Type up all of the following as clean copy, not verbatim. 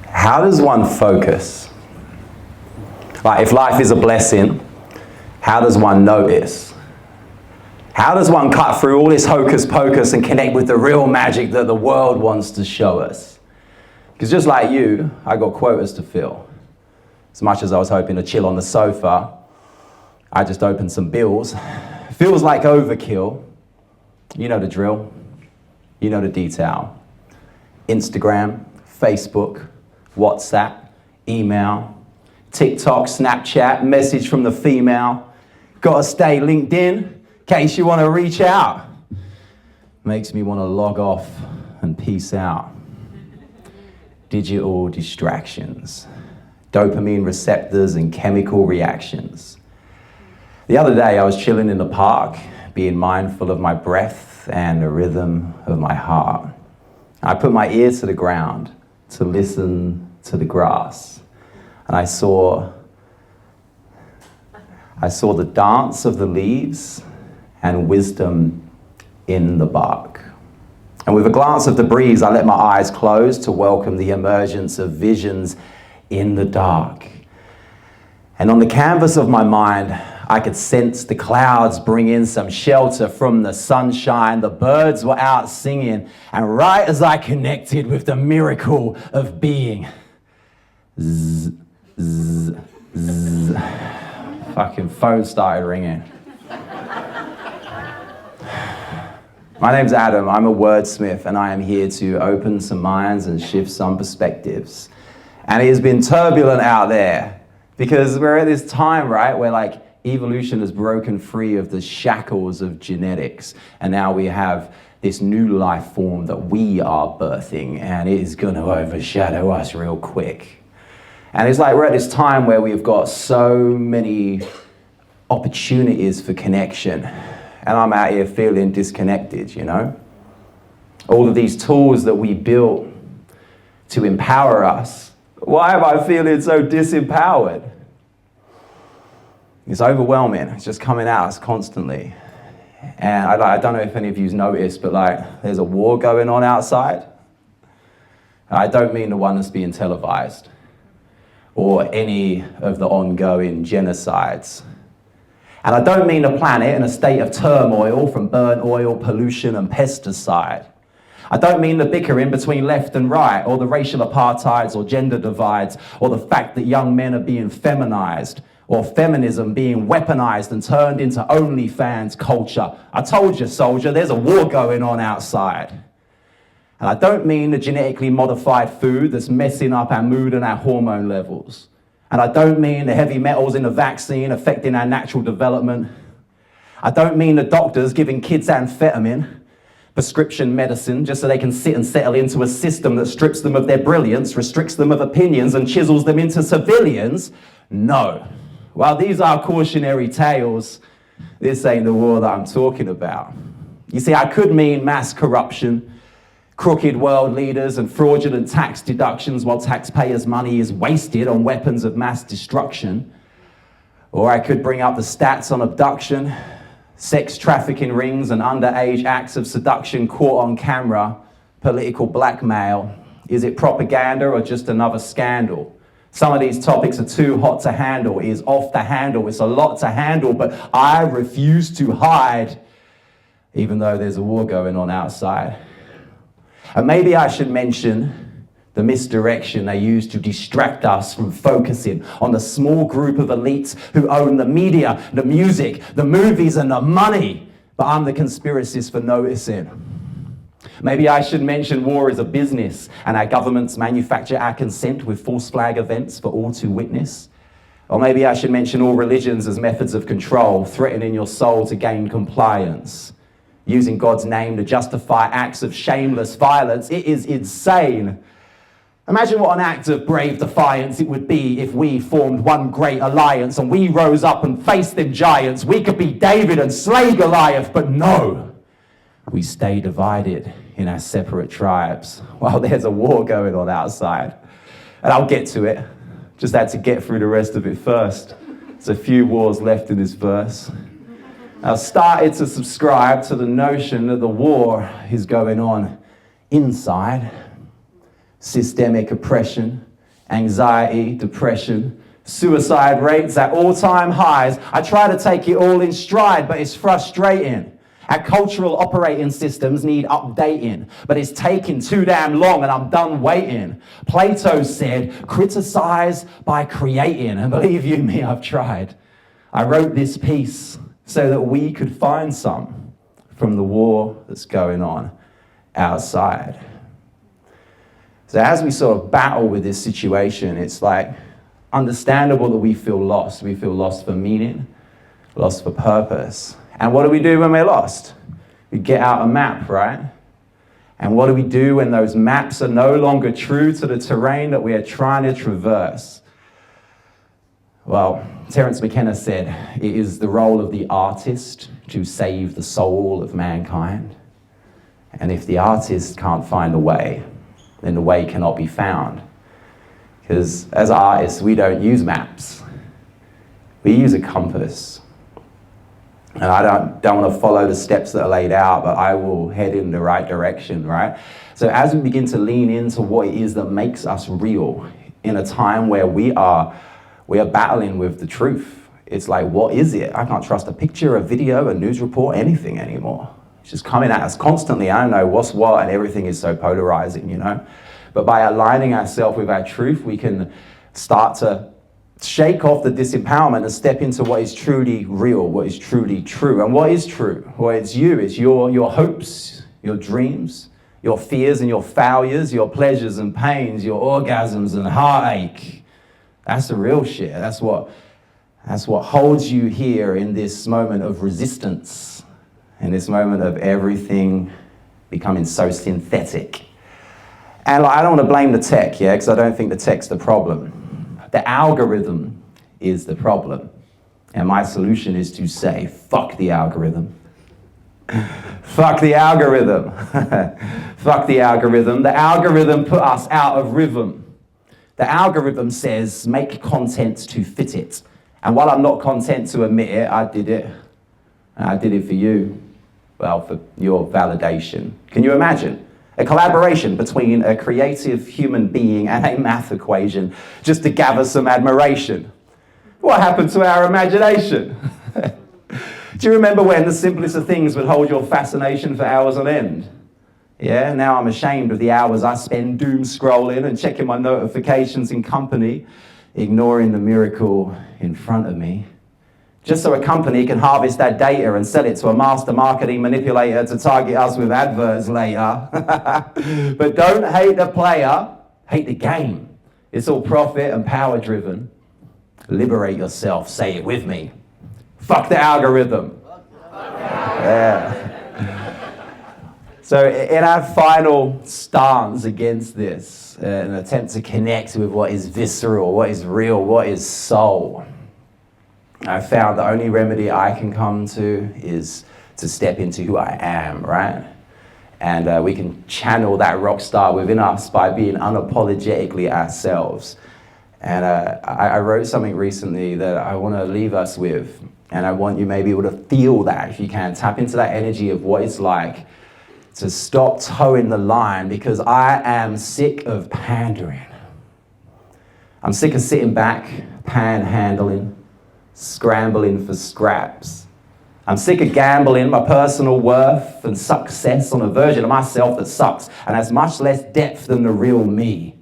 How does one focus? Like, if life is a blessing, how does one notice? How does one cut through all this hocus pocus and connect with the real magic that the world wants to show us? Because just like you, I got quotas to fill. As much as I was hoping to chill on the sofa, I just opened some bills. Feels like overkill. You know the drill. You know the detail. Instagram, Facebook, WhatsApp, email, TikTok, Snapchat, message from the female. Gotta stay linked in case you want to reach out. Makes me want to log off and peace out. Digital distractions, dopamine receptors and chemical reactions. The other day I was chilling in the park, being mindful of my breath and the rhythm of my heart. I put my ear to the ground to listen to the grass, and I saw the dance of the leaves and wisdom in the bark. And with a glance of the breeze, I let my eyes close to welcome the emergence of visions in the dark. And on the canvas of my mind, I could sense the clouds bring in some shelter from the sunshine. The birds were out singing. And right as I connected with the miracle of being, zzz, zzz, zzz, fucking phone started ringing. My name's Adam, I'm a wordsmith, and I am here to open some minds and shift some perspectives. And it has been turbulent out there, because we're at this time, right, where like evolution has broken free of the shackles of genetics, and now we have this new life form that we are birthing, and it is gonna overshadow us real quick. And it's like we're at this time where we've got so many opportunities for connection, and I'm out here feeling disconnected, you know? All of these tools that we built to empower us, why am I feeling so disempowered? It's overwhelming, it's just coming at us constantly. And I don't know if any of you's noticed, but like, there's a war going on outside. I don't mean the one that's being televised, or any of the ongoing genocides. And I don't mean the planet in a state of turmoil from burnt oil, pollution, and pesticide. I don't mean the bickering between left and right, or the racial apartheids or gender divides, or the fact that young men are being feminized, or feminism being weaponized and turned into OnlyFans culture. I told you, soldier, there's a war going on outside. And I don't mean the genetically modified food that's messing up our mood and our hormone levels. And I don't mean the heavy metals in the vaccine affecting our natural development. I don't mean the doctors giving kids amphetamine, prescription medicine, just so they can sit and settle into a system that strips them of their brilliance, restricts them of opinions, and chisels them into civilians. No. While these are cautionary tales, this ain't the war that I'm talking about. You see, I could mean mass corruption, crooked world leaders, and fraudulent tax deductions while taxpayers' money is wasted on weapons of mass destruction. Or I could bring up the stats on abduction, sex trafficking rings, and underage acts of seduction caught on camera, political blackmail. Is it propaganda or just another scandal? Some of these topics are too hot to handle. It is off the handle. It's a lot to handle, but I refuse to hide, even though there's a war going on outside. And maybe I should mention the misdirection they use to distract us from focusing on the small group of elites who own the media, the music, the movies, and the money. But I'm the conspiracist for noticing. Maybe I should mention war is a business, and our governments manufacture our consent with false flag events for all to witness. Or maybe I should mention all religions as methods of control, threatening your soul to gain compliance. Using God's name to justify acts of shameless violence. It is insane. Imagine what an act of brave defiance it would be if we formed one great alliance and we rose up and faced them giants. We could be David and slay Goliath, but no. We stay divided in our separate tribes while there's a war going on outside. And I'll get to it. Just had to get through the rest of it first. There's a few wars left in this verse. I've started to subscribe to the notion that the war is going on inside. Systemic oppression, anxiety, depression, suicide rates at all-time highs. I try to take it all in stride, but it's frustrating. Our cultural operating systems need updating, but it's taking too damn long and I'm done waiting. Plato said, criticize by creating, and believe you me, I've tried. I wrote this piece so that we could find some from the war that's going on outside. So as we sort of battle with this situation, it's like understandable that we feel lost. We feel lost for meaning, lost for purpose. And what do we do when we're lost? We get out a map, right? And what do we do when those maps are no longer true to the terrain that we are trying to traverse? Well, Terence McKenna said, it is the role of the artist to save the soul of mankind. And if the artist can't find a way, then the way cannot be found. Because as artists, we don't use maps. We use a compass. And I don't want to follow the steps that are laid out, but I will head in the right direction, right? So as we begin to lean into what it is that makes us real in a time where we are battling with the truth, it's like, what is it? I can't trust a picture, a video, a news report, anything anymore. It's just coming at us constantly. I don't know what's what, and everything is so polarizing, you know? But by aligning ourselves with our truth, we can start to shake off the disempowerment and step into what is truly real, what is truly true. And what is true? Well, it's you. It's your hopes, your dreams, your fears and your failures, your pleasures and pains, your orgasms and heartache. That's the real shit. That's what holds you here in this moment of resistance, in this moment of everything becoming so synthetic. And I don't want to blame the tech, yeah, because I don't think the tech's the problem. The algorithm is the problem. And my solution is to say, fuck the algorithm. Fuck the algorithm. Fuck the algorithm. The algorithm put us out of rhythm. The algorithm says, make content to fit it. And while I'm not content to admit it, I did it. And I did it for you. Well, for your validation. Can you imagine? A collaboration between a creative human being and a math equation just to gather some admiration. What happened to our imagination? Do you remember when the simplest of things would hold your fascination for hours on end? Yeah, now I'm ashamed of the hours I spend doom scrolling and checking my notifications in company, ignoring the miracle in front of me. Just so a company can harvest that data and sell it to a master marketing manipulator to target us with adverts later. But don't hate the player, hate the game. It's all profit and power driven. Liberate yourself, say it with me. Fuck the algorithm. Yeah. So in our final stance against this, an attempt to connect with what is visceral, what is real, what is soul, I found the only remedy I can come to is to step into who I am, right? And we can channel that rock star within us by being unapologetically ourselves. And I wrote something recently that I want to leave us with. And I want you maybe able to feel that if you can. Tap into that energy of what it's like to stop towing the line, because I am sick of pandering. I'm sick of sitting back, panhandling, scrambling for scraps. I'm sick of gambling my personal worth and success on a version of myself that sucks and has much less depth than the real me.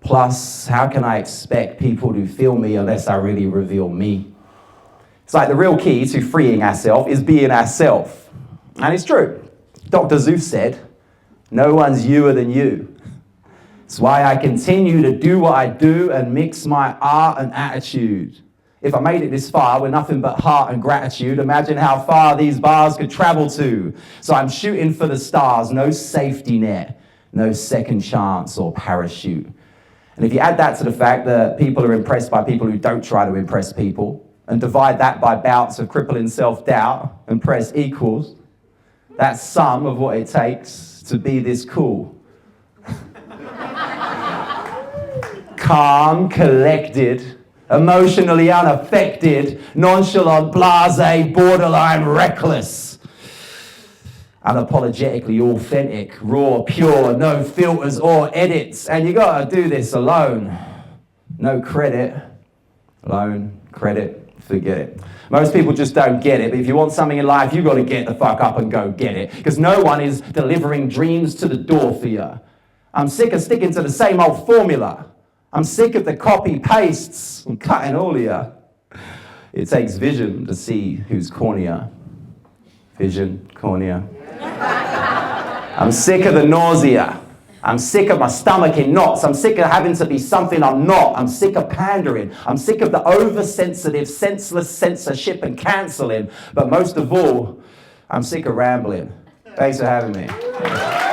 Plus, how can I expect people to feel me unless I really reveal me? It's like the real key to freeing ourselves is being ourselves. And it's true. Dr. Zeus said, no one's youer than you. It's why I continue to do what I do and mix my art and attitude. If I made it this far with nothing but heart and gratitude, imagine how far these bars could travel to. So I'm shooting for the stars, no safety net, no second chance or parachute. And if you add that to the fact that people are impressed by people who don't try to impress people, and divide that by bouts of crippling self-doubt and press equals, that's some of what it takes to be this cool. Calm, collected, emotionally unaffected, nonchalant, blasé, borderline reckless. unapologetically authentic, raw, pure, no filters or edits. And you gotta do this alone. No credit, alone, credit, forget it. Most people just don't get it, but if you want something in life, you gotta get the fuck up and go get it. Because no one is delivering dreams to the door for you. I'm sick of sticking to the same old formula. I'm sick of the copy pastes and cutting all of you. It takes vision to see who's cornier. Vision, cornea. I'm sick of the nausea. I'm sick of my stomach in knots. I'm sick of having to be something I'm not. I'm sick of pandering. I'm sick of the oversensitive, senseless censorship and cancelling. But most of all, I'm sick of rambling. Thanks for having me.